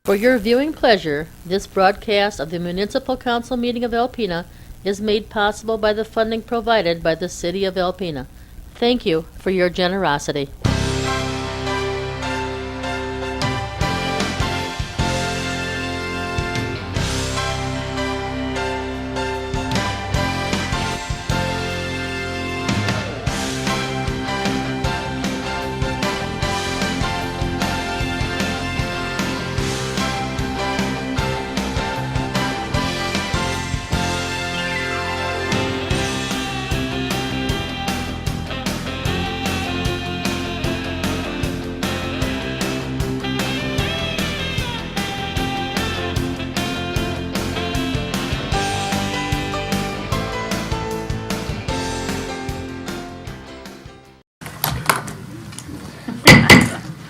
For your viewing pleasure, this broadcast of the Municipal Council meeting of Alpena is made possible by the funding provided by the City of Alpena. Thank you for your generosity.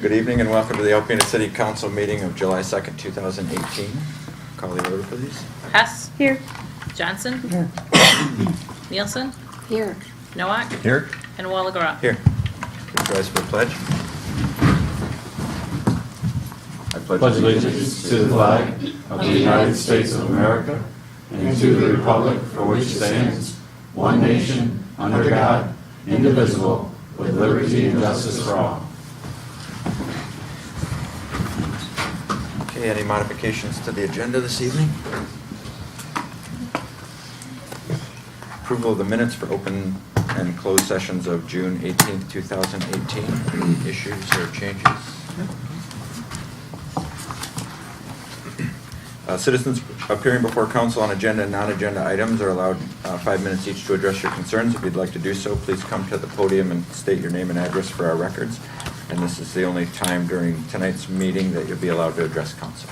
Good evening and welcome to the Alpena City Council meeting of July 2nd, 2018. Call the order, please. Hess. Here. Johnson. Here. Nielsen. Here. Nowak. Here. And Walagora. Here. Please rise for the pledge. I Pledge allegiance to the flag of the United States of America and to the republic for which it stands, one nation, under God, indivisible, with liberty and justice for all. Okay, any modifications to the agenda this evening? Approval of the minutes for open and closed sessions of June 18th, 2018. Any issues or changes? Citizens appearing before council on agenda and non-agenda items are allowed 5 minutes each to address your concerns. If you'd like to do so, please come to the podium and state your name and address for our records. And this is the only time during tonight's meeting that you'll be allowed to address council.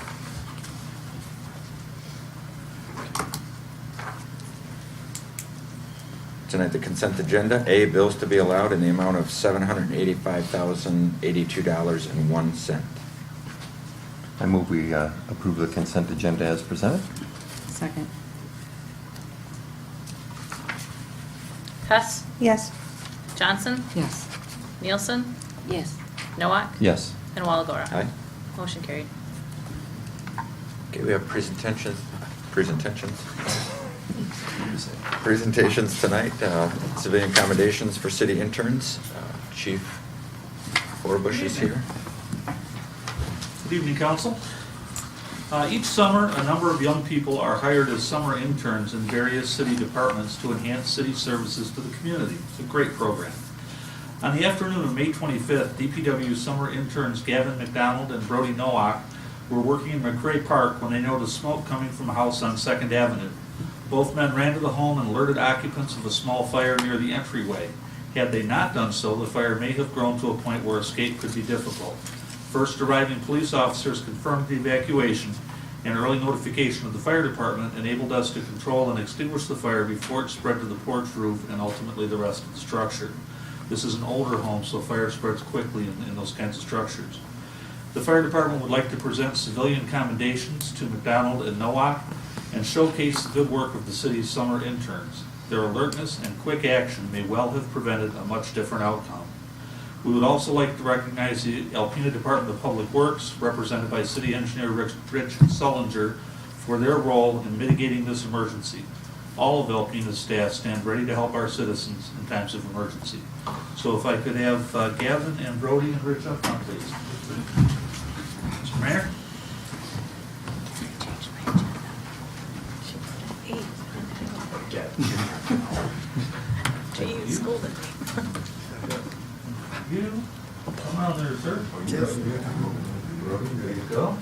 Tonight, the consent agenda. A, bills to be allowed in the amount of $785,082.01. I move we approve the consent agenda as presented. Second. Hess. Yes. Johnson. Yes. Nielsen. Yes. Nowak. Yes. And Walagora. Aye. Motion carried. Okay, we have presentations tonight. Civilian accommodations for city interns. Chief Forbush is here. Good evening, Council. Each summer, a number of young people are hired as summer interns in various city departments to enhance city services to the community. It's a great program. On the afternoon of May 25th, DPW summer interns Gavin, McDonald, and Brody Nowak were working in McCray Park when they noticed smoke coming from a house on 2nd Avenue. Both men ran to the home and alerted occupants of a small fire near the entryway. Had they not done so, the fire may have grown to a point where escape could be difficult. First arriving police officers confirmed the evacuation, and early notification of the fire department enabled us to control and extinguish the fire before it spread to the porch roof and ultimately the rest of the structure. This is an older home, so fire spreads quickly in those kinds of structures. The fire department would like to present civilian commendations to McDonald and Nowak and showcase the good work of the city's summer interns. Their alertness and quick action may well have prevented a much different outcome. We would also like to recognize the Alpena Department of Public Works, represented by City Engineer Rich Sullinger, for their role in mitigating this emergency. All of Alpena's staff stand ready to help our citizens in times of emergency. So if I could have Gavin and Brody and Rich up front, please. Mr. Mayor? Gee, you scolded me. You, come on there, sir. Yes. There you go.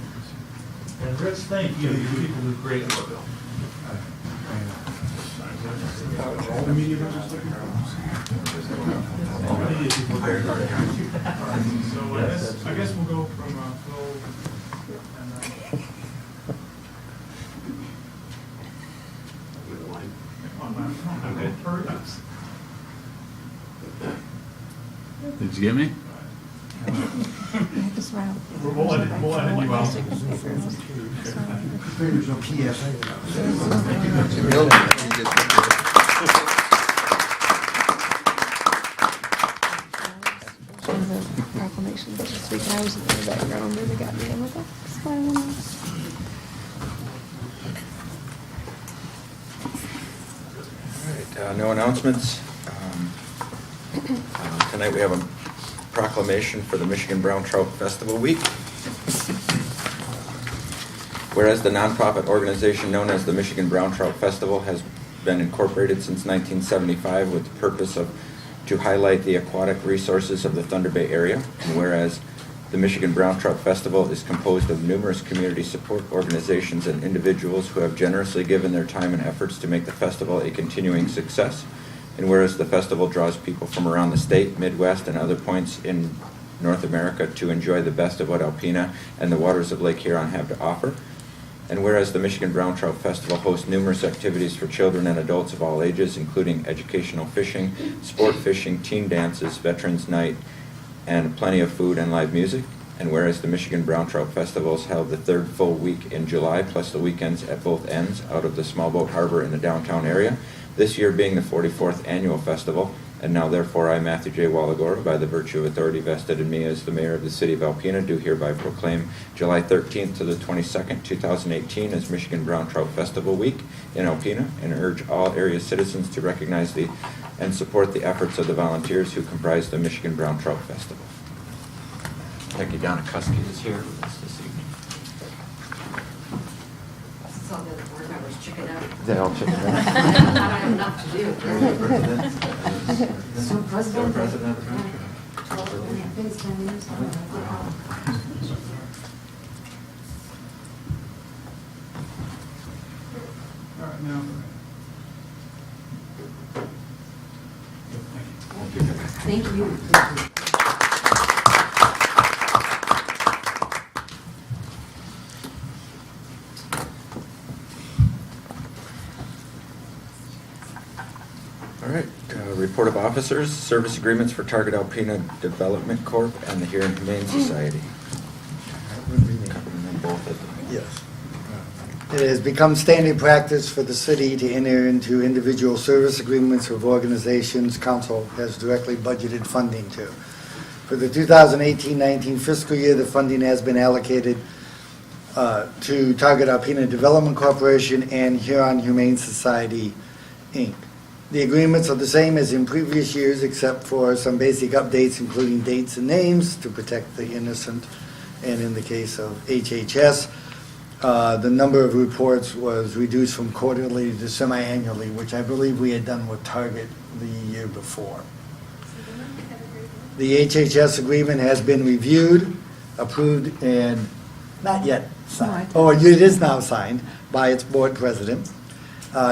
And Rich, thank you. You people do great work. So I guess we'll go from Phil and okay. Did you get me? We'll edit you out. There's no PSA. Proclamation this week. I was at the the background of the goddamn explain. All right, no announcements. Tonight we have a proclamation for the Michigan Brown Trout Festival Week. Whereas the nonprofit organization known as the Michigan Brown Trout Festival has been incorporated since 1975 with the purpose to highlight the aquatic resources of the Thunder Bay area, and whereas the Michigan Brown Trout Festival is composed of numerous community support organizations and individuals who have generously given their time and efforts to make the festival a continuing success, and whereas the festival draws people from around the state, Midwest, and other points in North America to enjoy the best of what Alpena and the waters of Lake Huron have to offer, and whereas the Michigan Brown Trout Festival hosts numerous activities for children and adults of all ages, including educational fishing, sport fishing, teen dances, Veterans Night, and plenty of food and live music. And whereas the Michigan Brown Trout Festival is held the third full week in July, plus the weekends at both ends out of the small boat harbor in the downtown area, this year being the 44th annual festival. And now therefore I, Matthew J. Walagora, by the virtue of authority vested in me as the mayor of the city of Alpena, do hereby proclaim July 13th to the 22nd, 2018 as Michigan Brown Trout Festival Week in Alpena, and urge all area citizens to recognize and support the efforts of the volunteers who comprise the Michigan Brown Trout Festival. Becky Donakowski is here with us this evening. This is all the other board members chicken out. They all chicken I don't have enough to do. So president. President. I think it's 10 years. All right, now. Thank you. All right, report of officers, service agreements for Target Alpena Development Corp. and the Huron Humane Society. Covering them both at the- Yes. It has become standard practice for the city to enter into individual service agreements with organizations council has directly budgeted funding to. For the 2018-19 fiscal year, the funding has been allocated to Target Alpena Development Corporation and Huron Humane Society, Inc. The agreements are the same as in previous years except for some basic updates including dates and names to protect the innocent, and in the case of HHS, the number of reports was reduced from quarterly to semi-annually, which I believe we had done with Target the year before. The HHS agreement has been reviewed, approved, and not yet signed. Oh, it is now signed by its board president.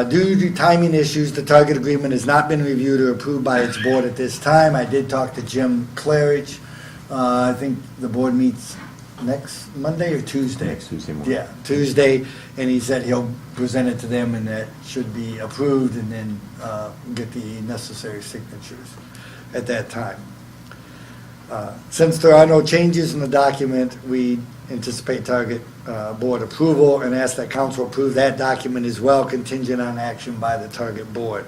Due to timing issues, the Target agreement has not been reviewed or approved by its board at this time. I did talk to Jim Claridge. I think the board meets next Monday or Tuesday? Next Tuesday morning. Yeah, Tuesday, and he said he'll present it to them and that should be approved and then get the necessary signatures at that time. Since there are no changes in the document, we anticipate Target board approval and ask that council approve that document as well, contingent on action by the Target board.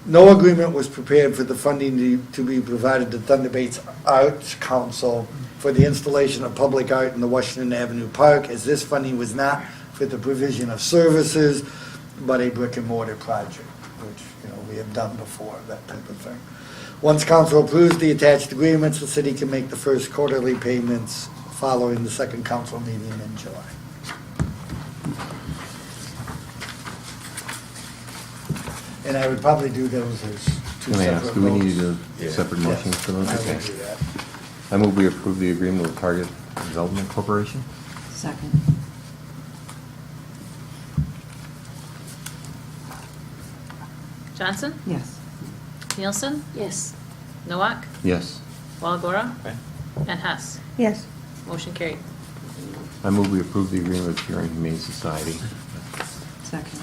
No agreement was prepared for the funding to be provided to Thunder Bay's Arts Council for the installation of public art in the Washington Avenue Park, as this funding was not for the provision of services, but a brick and mortar project, which we have done before, that type of thing. Once council approves the attached agreements, the city can make the first quarterly payments following the second council meeting in July. And I would probably do those as two Can I separate ask, do we need votes. a separate motion for those? I Okay. will do that. I move we approve the agreement with Target Development Corporation. Second. Johnson? Yes. Nielsen? Yes. Nowak? Yes. Walagora? Aye. And Hess. Yes. Motion carried. I move we approve the agreement with Huron Humane Society. Second.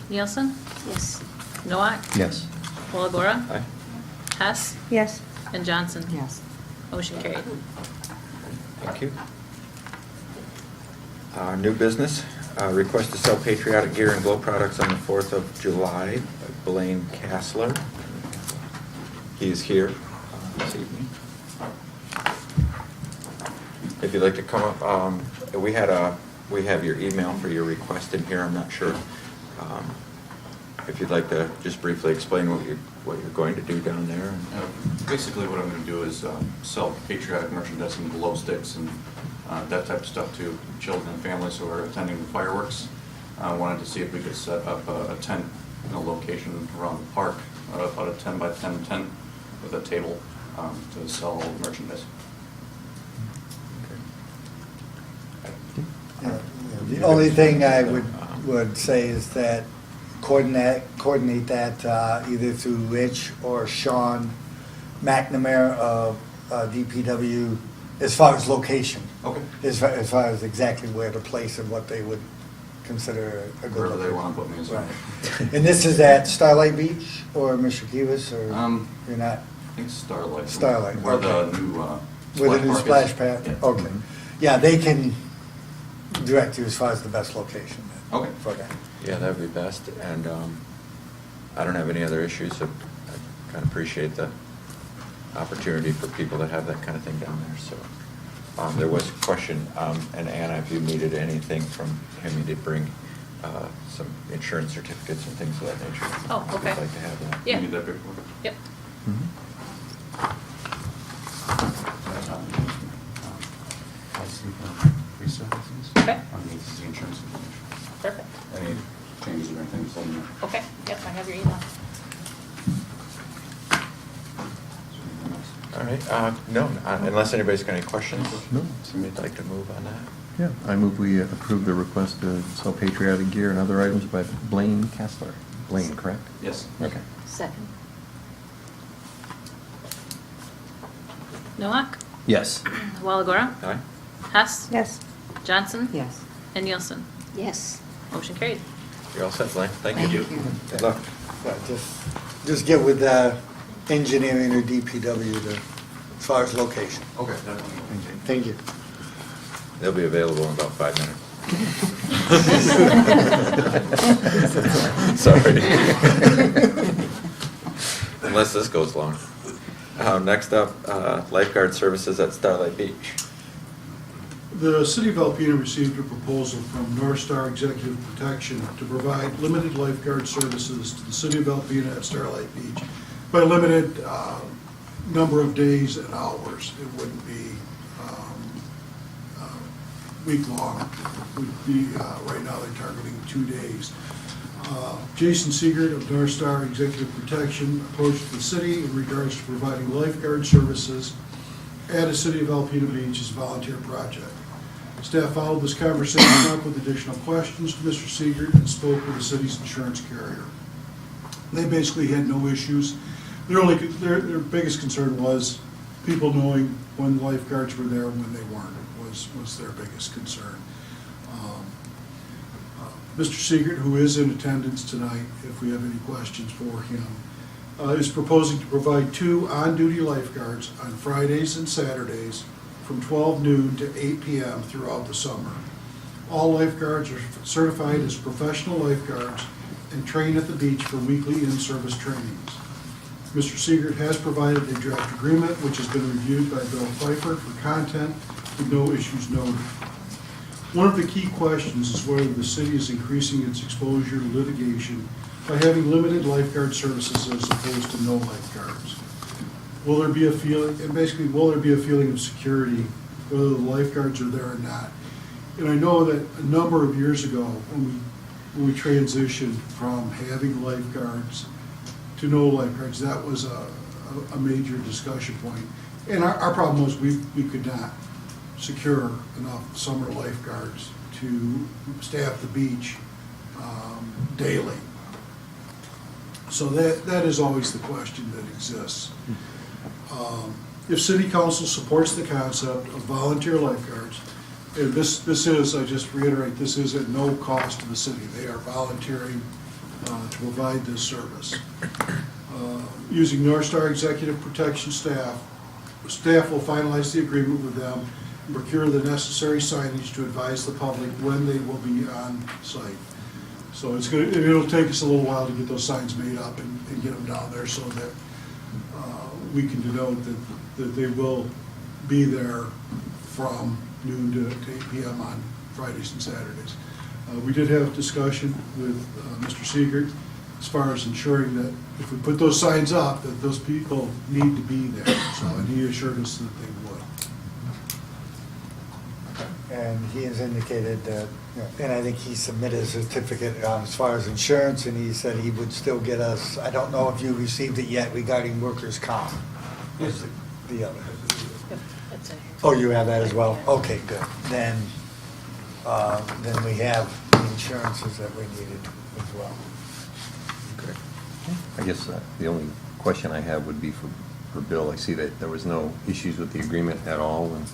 Nielsen? Yes. Nowak? Yes. Walagora? Aye. Hess. Yes. And Johnson. Yes. Motion carried. Thank you. New business, Request to sell Patriotic gear and glow products on the 4th of July by Blayne Casler. He is here this evening. If you'd like to come up, we have your email for your request in here. I'm not sure if you'd like to just briefly explain what you're going to do down there. Basically, what I'm going to do is sell patriotic merchandise and glow sticks and that type of stuff to children and families who are attending the fireworks. I wanted to see if we could set up a tent in a location around the park, about a 10 by 10 tent with a table to sell all the merchandise. The only thing I would say is that coordinate that either through Rich or Sean McNamara of DPW as far as location. Okay. As far as exactly where to place and what they would consider a good Wherever they location. want to put me. Right. And this is at Starlite Beach or Mr. Kivas, or you're not? I think Starlight. Starlight, Where okay. the new Where the new park splash is. pad? Yeah. Okay. Yeah, they can direct you as far as the best location then. Okay. For that. Yeah, that would be best, and I don't have any other issues, so I kind of appreciate the opportunity for people that have that kind of thing down there, so. There was a question, and Anna, if you needed anything from him, he did bring some insurance certificates and things of that nature. Oh, okay. If you'd like to have that. Yeah. You need that paperwork? Yep. Okay. On the insurance information. Perfect. Any changes or anything, just let me know. Okay, yep, I have your email. All right, no, unless anybody's got any questions? No. Somebody'd like to move on that? Yeah, I move we approve the request to sell patriotic gear and other items by Blayne Casler. Blayne, correct? Yes. Okay. Second. Nowak, Yes. Walagora, Aye? Yes. Johnson, Yes. and Nielsen. Yes. Motion carried. You're all set, Blayne? Thank you. Good luck. Yeah, just get with engineering or DPW as far as location. Okay, definitely. Thank you. They'll be available in about 5 minutes. Sorry. Unless this goes long. Next up, Lifeguard Services at Starlight Beach. The City of Alpena received a proposal from North Star Executive Protection to provide limited lifeguard services to the City of Alpena at Starlight Beach by a limited number of days and hours. It wouldn't be week-long. It would be, right now they're targeting 2 days. Jason Siegert of North Star Executive Protection approached the city in regards to providing lifeguard services at a City of Alpena Beach as a volunteer project. Staff followed this conversation up with additional questions to Mr. Siegert and spoke with the city's insurance carrier. They basically had no issues. Their biggest concern was people knowing when lifeguards were there and when they weren't, was their biggest concern. Mr. Siegert, who is in attendance tonight, if we have any questions for him, is proposing to provide 2 on-duty lifeguards on Fridays and Saturdays from 12 noon to 8 p.m. throughout the summer. All lifeguards are certified as professional lifeguards and train at the beach for weekly in-service trainings. Mr. Siegert has provided a draft agreement, which has been reviewed by Bill Pfeiffer for content with no issues noted. One of the key questions is whether the city is increasing its exposure to litigation by having limited lifeguard services as opposed to no lifeguards. Will there be a feeling, and basically, will there be a feeling of security whether the lifeguards are there or not? And I know that a number of years ago, when we transitioned from having lifeguards to no lifeguards, that was a major discussion point. And our problem was we could not secure enough summer lifeguards to staff the beach daily. So that is always the question that exists. If City Council supports the concept of volunteer lifeguards, and this is, I just reiterate, this is at no cost to the city. They are volunteering to provide this service. Using North Star Executive Protection staff will finalize the agreement with them procure the necessary signage to advise the public when they will be on site. So it'll take us a little while to get those signs made up and get them down there so that we can denote that they will be there from noon to 8 p.m. on Fridays and Saturdays. We did have a discussion with Mr. Siegert as far as ensuring that if we put those signs up, that those people need to be there. So, and he assured us that they would. And he has indicated that, and I think he submitted a certificate as far as insurance, and he said he would still get us, I don't know if you received it yet regarding workers' comp. Yes. The other. That's it. Oh, you have that as well? Okay, good. Then we have the insurances that we needed as well. Okay. I guess the only question I have would be for Bill. I see that there was no issues with the agreement at all, and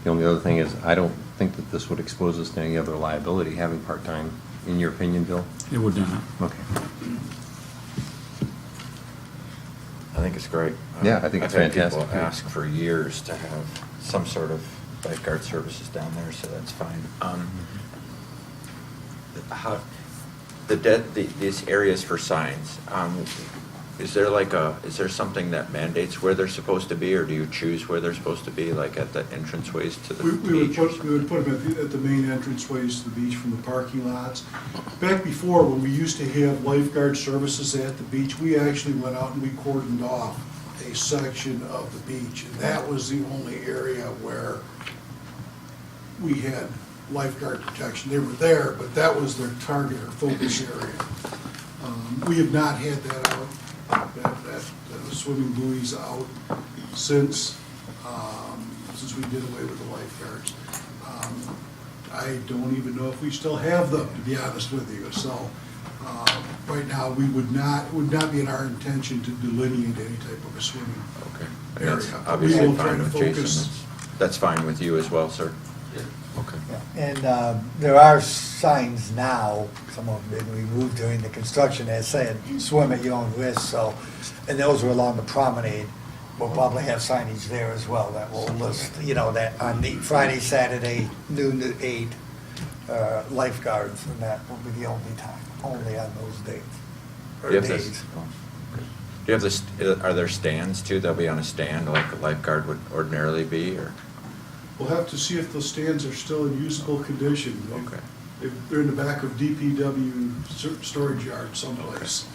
the only other thing is, I don't think that this would expose us to any other liability, having part-time, in your opinion, Bill? It would not. Okay. I think it's great. Yeah, I think it's I've had fantastic. people ask for years to have some sort of lifeguard services down there, so that's fine. How, these areas for signs, is there something that mandates where they're supposed to be, or do you choose where they're supposed to be, like at the entranceways to the beach? We would put them at the main entranceways to the beach from the parking lots. Back before, when we used to have lifeguard services at the beach, we actually went out and we cordoned off a section of the beach. And that was the only area where we had lifeguard protection. They were there, but that was their target or focus area. We have not had that out, that swimming buoys out since we did away with the lifeguards. I don't even know if we still have them, to be honest with you. So right now, it would not be in our intention to delineate any type of a swimming Okay. And area. that's We obviously will try fine to with focus. Jason. That's fine with you as well, sir? Okay. And there are signs now, some of them been removed during the construction, that said, swim at your own risk, so, and those were along the promenade. We'll probably have signage there as well that will list, that on the Friday, Saturday, noon to 8, lifeguards, and that will be the only time, only on those days. Do you have this? Do you have this, are there stands too? They'll be on a stand like a lifeguard would ordinarily be, or? We'll have to see if those stands are still in usable condition. Okay. They're in the back of DPW storage yard someplace.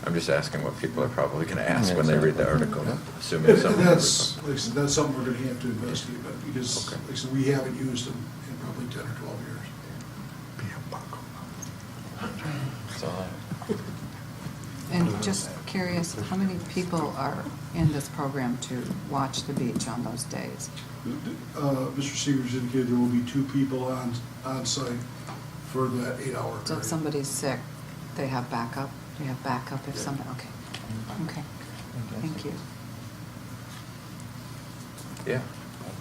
I'm just asking what people are probably going to ask when they read the article, assuming And something. that's, like I said, that's something we're gonna have to investigate, but because, Okay. like I said, we haven't used them in probably 10 or 12 years. So, And just curious, how many people are in this program to watch the beach on those days? Mr. Seegers indicated there will be 2 people on site for that 8-hour So if period. somebody's sick, they have backup? They have backup if somebody, okay. Okay, thank you. yeah,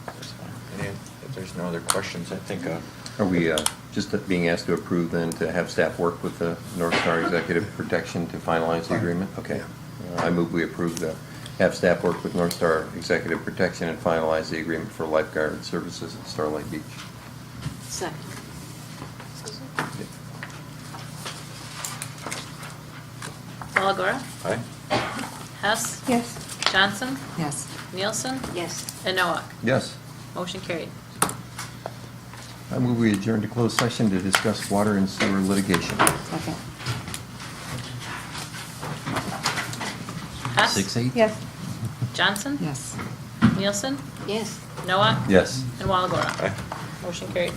that's fine. If there's no other questions, I think, Are we just being asked to approve then to have staff work with the North Star Executive Protection to finalize the agreement? Okay. I move we approve the, have staff work with North Star Executive Protection and finalize the agreement for lifeguard services at Starlite Beach. Second. Walagora? aye? Hess? Yes. Johnson? Yes. Nielsen? Yes. And Nowak? Yes. Motion carried. I move we adjourn to closed session to discuss water and sewer litigation. Second. Hess? 6-8? Yes. Johnson? Yes. Nielsen? Yes. Nowak? Yes. And Walagora? Aye. Motion carried.